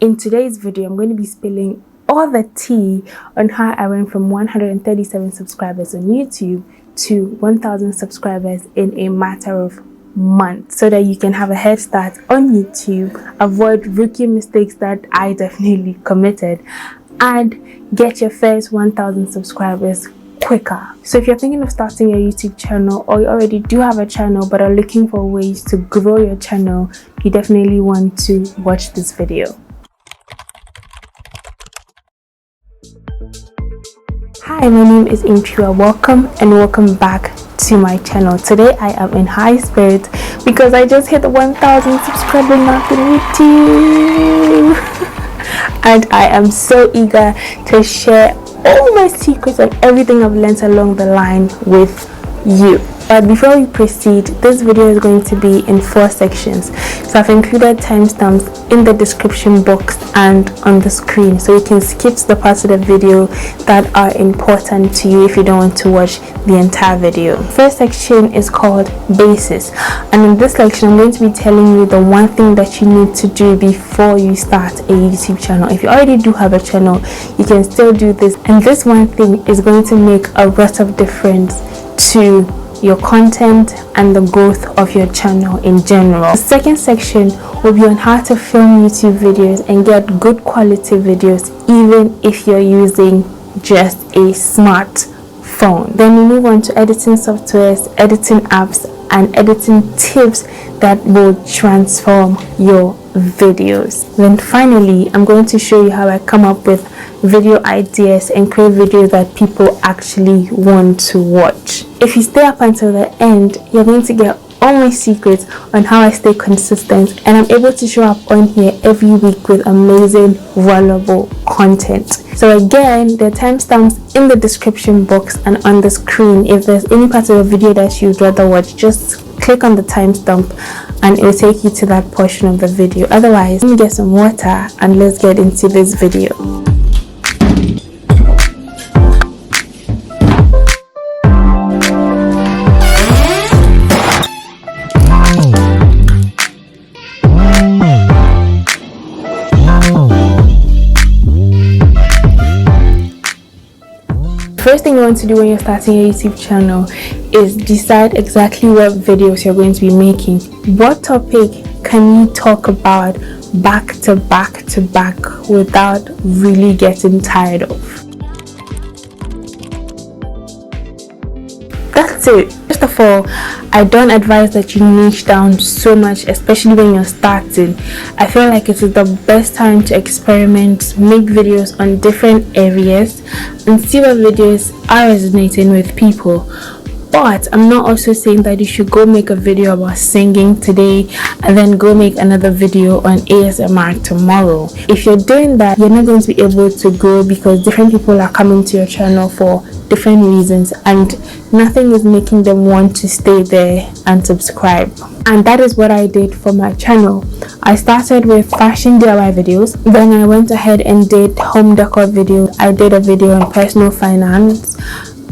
In today's video, I'm going to be spilling all the tea on how I went from 137 subscribers on YouTube to 1,000 subscribers in a matter of months, so that you can have a head start on YouTube, avoid rookie mistakes that I definitely committed, and get your first 1,000 subscribers quicker. So if you're thinking of starting a YouTube channel, or you already do have a channel but are looking for ways to grow your channel, you definitely want to watch this video. Hi, my name is Inchua. Welcome and welcome back to my channel. Today I am in high spirits because I just hit 1,000 subscriber mark on YouTube. And I am so eager to share all my secrets and everything I've learned along the line with you. But before we proceed, this video is going to be in 4 sections. So I've included timestamps in the description box and on the screen, so you can skip the parts of the video that are important to you if you don't want to watch the entire video. First section is called Basis, and in this section I'm going to be telling you the one thing that you need to do before you start a YouTube channel. If you already do have a channel, you can still do this, and this one thing is going to make a lot of difference to your content and the growth of your channel in general. The second section will be on how to film YouTube videos and get good quality videos even if you're using just a smartphone. Then we move on to editing softwares, editing apps, and editing tips that will transform your videos. Then finally, I'm going to show you how I come up with video ideas and create videos that people actually want to watch. If you stay up until the end, you're going to get all my secrets on how I stay consistent, and I'm able to show up on here every week with amazing, valuable content. So again, there are timestamps in the description box and on the screen. If there's any part of the video that you'd rather watch, just click on the timestamp and it will take you to that portion of the video. Otherwise, let me get some water and let's get into this video. First thing you want to do when you're starting a YouTube channel is decide exactly what videos you're going to be making. What topic can you talk about back to back to back without really getting tired of? That's it. First of all, I don't advise that you niche down so much, especially when you're starting. I feel like it is the best time to experiment, make videos on different areas and see what videos are resonating with people. But I'm not also saying that you should go make a video about singing today and then go make another video on ASMR tomorrow. If you're doing that, you're not going to be able to grow because different people are coming to your channel for different reasons and nothing is making them want to stay there and subscribe. And that is what I did for my channel. I started with fashion DIY videos, then I went ahead and did home decor videos. I did a video on personal finance,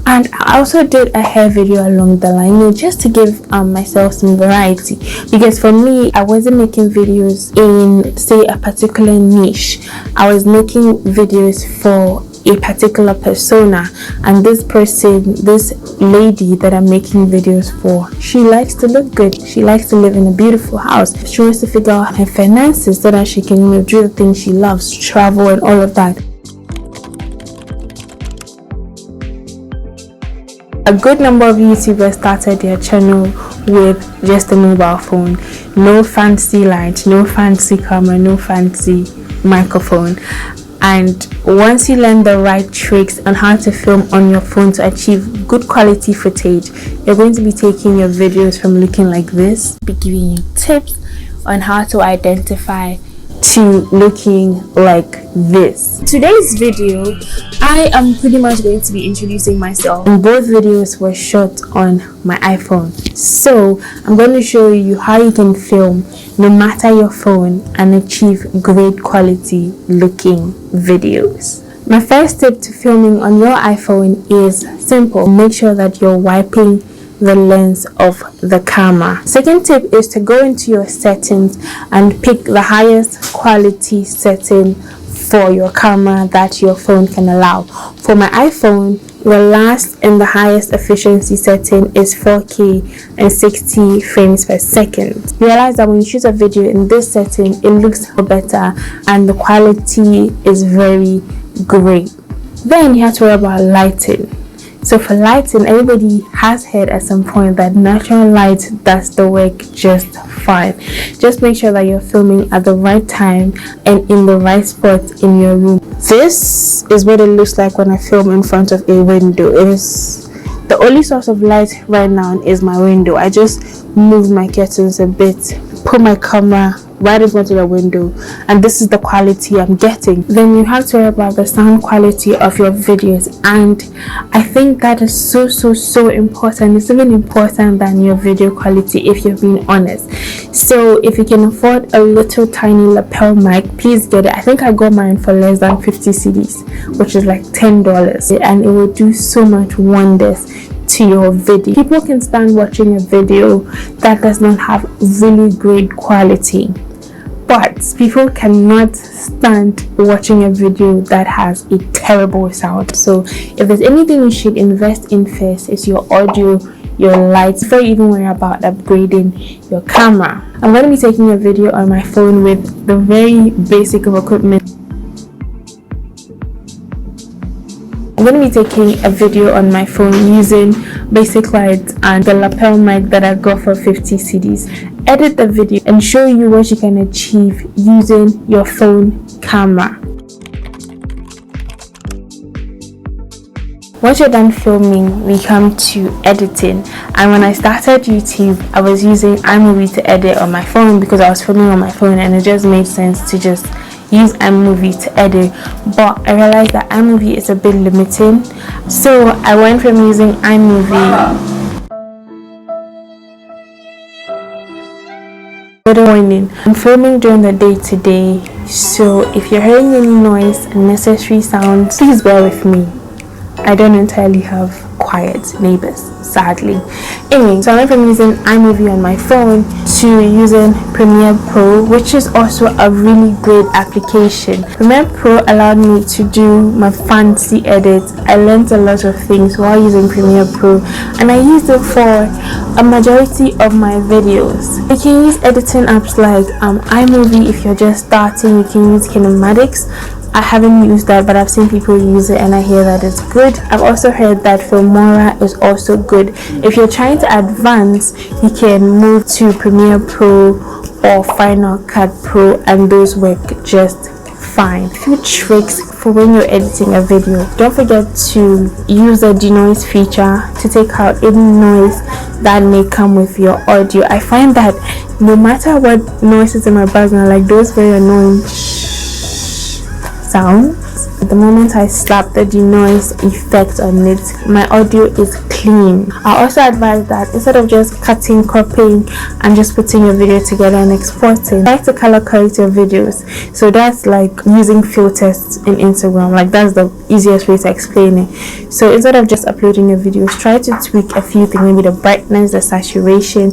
and I also did a hair video along the line, just to give myself some variety, because for me, I wasn't making videos in, say, a particular niche. I was making videos for a particular persona, and this person, this lady that I'm making videos for, she likes to look good, she likes to live in a beautiful house, she wants to figure out her finances so that she can do the things she loves, travel and all of that. A good number of YouTubers started their channel with just a mobile phone. No fancy lights, no fancy camera, no fancy microphone. And once you learn the right tricks on how to film on your phone to achieve good quality footage, you're going to be taking your videos from looking like this, be giving you tips on how to identify to looking like this. Today's video, I am pretty much going to be introducing myself, and both videos were shot on my iPhone. So I'm going to show you how you can film no matter your phone and achieve great quality looking videos. My first tip to filming on your iPhone is simple. Make sure that you're wiping the lens of the camera. Second tip is to go into your settings and pick the highest quality setting for your camera that your phone can allow. For my iPhone, the last and the highest efficiency setting is 4K and 60 frames per second. Realize that when you shoot a video in this setting, it looks better and the quality is very great. Then you have to worry about lighting. So for lighting, everybody has heard at some point that natural light does the work just fine. Just make sure that you're filming at the right time and in the right spot in your room. This is what it looks like when I film in front of a window. It is the only source of light right now is my window. I just move my curtains a bit, put my camera right in front of the window, and this is the quality I'm getting. Then you have to worry about the sound quality of your videos, and I think that is so important. It's even important than your video quality, if you're being honest. So if you can afford a little tiny lapel mic, please get it. I think I got mine for less than 50 cedis, which is like $10, and it will do so much wonders to your video. People can stand watching a video that does not have really great quality, but people cannot stand watching a video that has a terrible sound. So if there's anything you should invest in first, it's your audio, your lights, before you even worry about upgrading your camera. I'm going to be taking a video on my phone with the very basic of equipment. I'm going to be taking a video on my phone using basic lights and the lapel mic that I got for 50 cedis. Edit the video and show you what you can achieve using your phone camera. Once you're done filming, we come to editing. And when I started YouTube, I was using iMovie to edit on my phone because I was filming on my phone, and it just made sense to just use iMovie to edit. But I realized that iMovie is a bit limiting, so I went from using iMovie. Warning, I'm filming during the day today, so if you're hearing any noise, unnecessary sounds, please bear with me. I don't entirely have quiet neighbors, sadly. Anyway, so I went from using iMovie on my phone to using Premiere Pro, which is also a really great application. Premiere Pro allowed me to do my fancy edits. I learned a lot of things while using Premiere Pro, and I used it for a majority of my videos. You can use editing apps like iMovie if you're just starting. You can use Kinematics. I haven't used that, but I've seen people use it and I hear that it's good. I've also heard that Filmora is also good. If you're trying to advance, you can move to Premiere Pro or Final Cut Pro, and those work just fine. A few tricks for when you're editing a video. Don't forget to use the denoise feature to take out any noise that may come with your audio. I find that no matter what noise is in my background, like those very annoying sounds, the moment I slap the denoise effect on it, my audio is clean. I also advise that instead of just cutting, cropping, and just putting your video together and exporting, try to color correct your videos. So that's like using filters in Instagram. Like, that's the easiest way to explain it. So instead of just uploading your videos, try to tweak a few things, maybe the brightness, the saturation,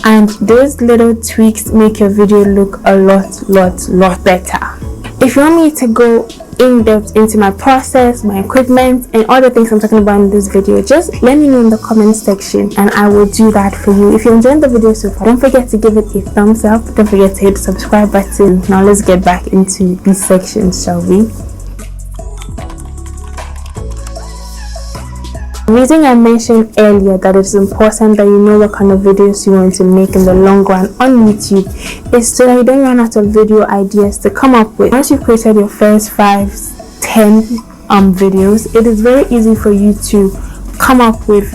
and those little tweaks make your video look a lot better. If you want me to go in depth into my process, my equipment, and all the things I'm talking about in this video, just let me know in the comment section and I will do that for you. If you enjoyed the video so far, don't forget to give it a thumbs up. Don't forget to hit the subscribe button. Now let's get back into these sections, shall we? The reason I mentioned earlier that it's important that you know what kind of videos you want to make in the long run on YouTube is so that you don't run out of video ideas to come up with. Once you've created your first 5-10 videos, it is very easy for you to come up with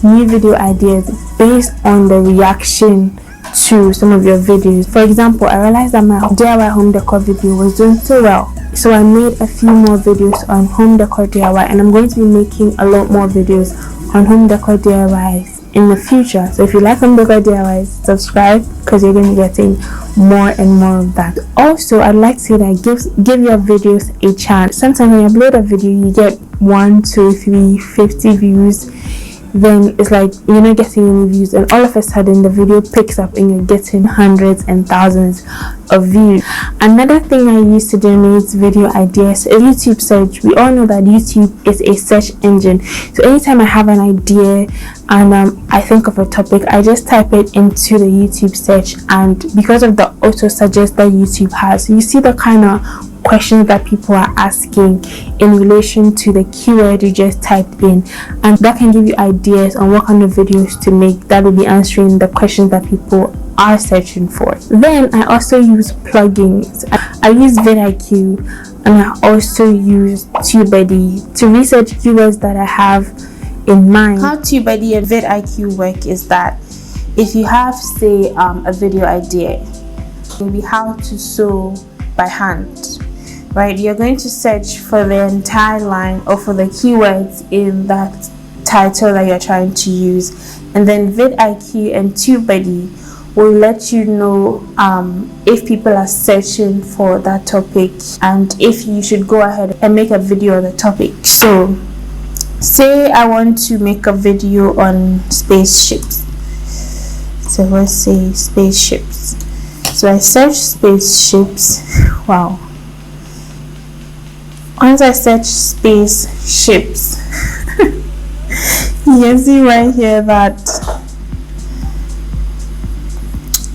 new video ideas based on the reaction to some of your videos. For example, I realized that my DIY home decor video was doing so well, so I made a few more videos on home decor DIY, and I'm going to be making a lot more videos on home decor DIYs in the future. So if you like home decor DIYs, subscribe, because you're going to be getting more and more of that. Also, I'd like to say that give your videos a chance. Sometimes when you upload a video, you get 1, 2, 3, 50 views. then it's like you're not getting any views, and all of a sudden the video picks up and you're getting hundreds and thousands of views. Another thing I use to generate video ideas is YouTube search. We all know that YouTube is a search engine, so anytime I have an idea and I think of a topic, I just type it into the YouTube search, and because of the auto suggest that YouTube has, you see the kind of questions that people are asking in relation to the keyword you just typed in, and that can give you ideas on what kind of videos to make that will be answering the questions that people are searching for. Then I also use plugins. I use vidIQ, and I also use TubeBuddy to research keywords that I have in mind. How TubeBuddy and vidIQ work is that if you have, say, a video idea, maybe how to sew by hand, right? You're going to search for the entire line or for the keywords in that title that you're trying to use, and then vidIQ and TubeBuddy will let you know if people are searching for that topic and if you should go ahead and make a video on the topic. So say I want to make a video on spaceships, so let's say spaceships. So I search spaceships. Wow. Once I search spaceships, you can see right here that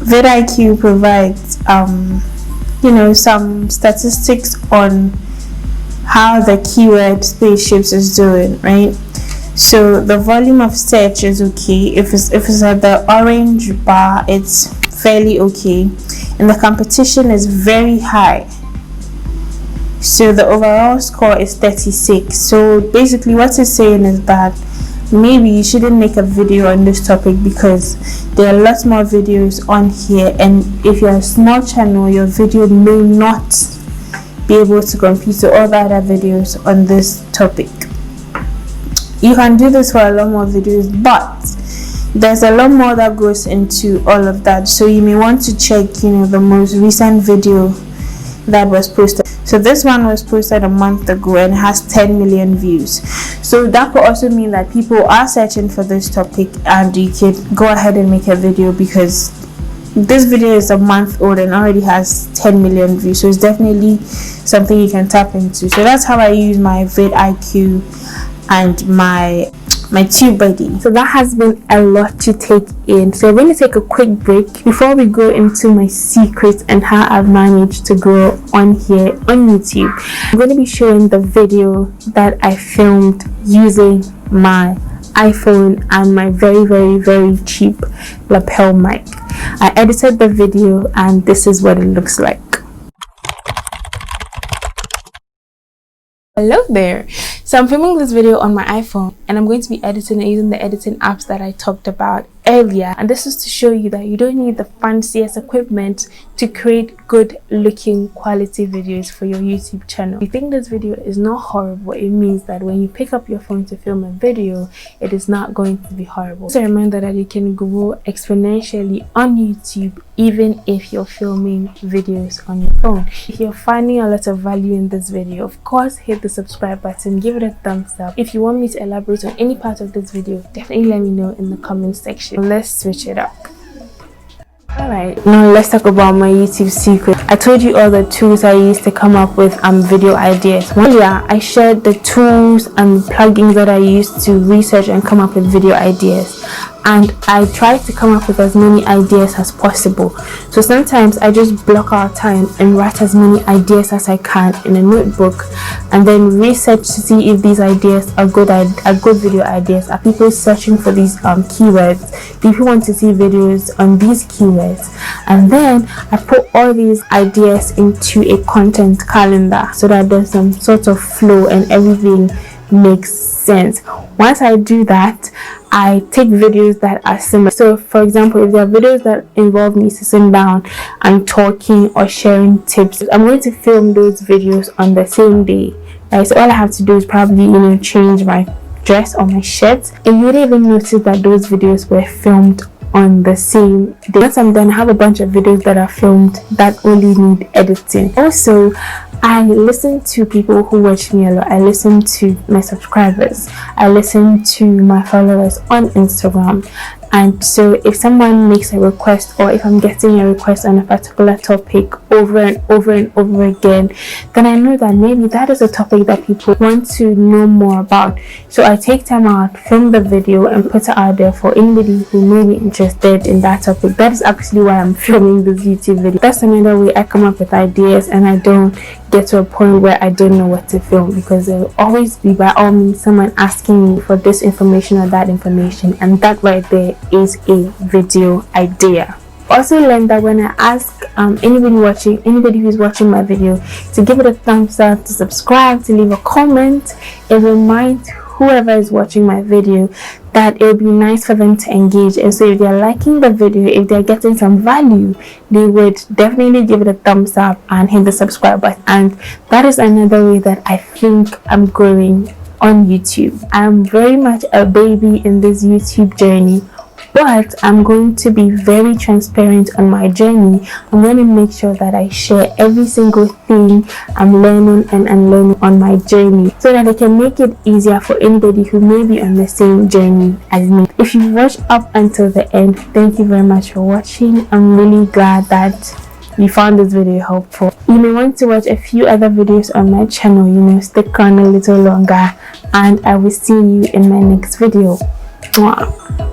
vidIQ provides some statistics on how the keyword spaceships is doing, right? So the volume of search is okay. If it's at the orange bar, it's fairly okay, and the competition is very high. So the overall score is 36. So basically what it's saying is that maybe you shouldn't make a video on this topic because there are lots more videos on here, and if you're a small channel, your video may not be able to compete to all the other videos on this topic. You can do this for a lot more videos, but there's a lot more that goes into all of that. So you may want to check the most recent video that was posted. So this one was posted a month ago and has 10 million views. So that could also mean that people are searching for this topic, and you can go ahead and make a video because this video is a month old and already has 10 million views. So it's definitely something you can tap into. So that's how I use my vidIQ and my TubeBuddy. So that has been a lot to take in. So we're going to take a quick break before we go into my secrets and how I've managed to grow on here on YouTube. I'm going to be showing the video that I filmed using my iPhone and my very, very, very cheap lapel mic. I edited the video and this is what it looks like. Hello there. So I'm filming this video on my iPhone, and I'm going to be editing it using the editing apps that I talked about earlier, and this is to show you that you don't need the fanciest equipment to create good looking quality videos for your YouTube channel. If you think this video is not horrible, it means that when you pick up your phone to film a video, it is not going to be horrible. Just a reminder that you can grow exponentially on YouTube even if you're filming videos on your phone. If you're finding a lot of value in this video, of course hit the subscribe button, give it a thumbs up. If you want me to elaborate on any part of this video, definitely let me know in the comment section. Let's switch it up. Alright, now let's talk about my YouTube secret. I told you all the tools I use to come up with video ideas. Earlier, I shared the tools and plugins that I use to research and come up with video ideas, and I try to come up with as many ideas as possible. So sometimes I just block out time and write as many ideas as I can in a notebook, and then research to see if these ideas are good video ideas. Are people searching for these keywords? Do people want to see videos on these keywords? And then I put all these ideas into a content calendar so that there's some sort of flow and everything makes sense. Once I do that, I take videos that are similar. So for example, if there are videos that involve me sitting down and talking or sharing tips, I'm going to film those videos on the same day. Right? So all I have to do is probably change my dress or my shirt, and you wouldn't even notice that those videos were filmed on the same day. Once I'm done, I have a bunch of videos that are filmed that only need editing. Also, I listen to people who watch me a lot. I listen to my subscribers. I listen to my followers on Instagram. And so if someone makes a request, or if I'm getting a request on a particular topic over and over and over again, then I know that maybe that is a topic that people want to know more about. So I take time out, film the video, and put it out there for anybody who may be interested in that topic. That is actually why I'm filming this YouTube video. That's another way I come up with ideas, and I don't get to a point where I don't know what to film, because there will always be, by all means, someone asking me for this information or that information, and that right there is a video idea. Also learned that when I ask anybody who's watching my video to give it a thumbs up, to subscribe, to leave a comment, it reminds whoever is watching my video that it would be nice for them to engage. And so if they're liking the video, if they're getting some value, they would definitely give it a thumbs up and hit the subscribe button. And that is another way that I think I'm growing on YouTube. I'm very much a baby in this YouTube journey, but I'm going to be very transparent on my journey. I'm going to make sure that I share every single thing I'm learning and unlearning on my journey, so that I can make it easier for anybody who may be on the same journey as me. If you watched up until the end, thank you very much for watching. I'm really glad that you found this video helpful. You may want to watch a few other videos on my channel, stick on a little longer, and I will see you in my next video. Mwah.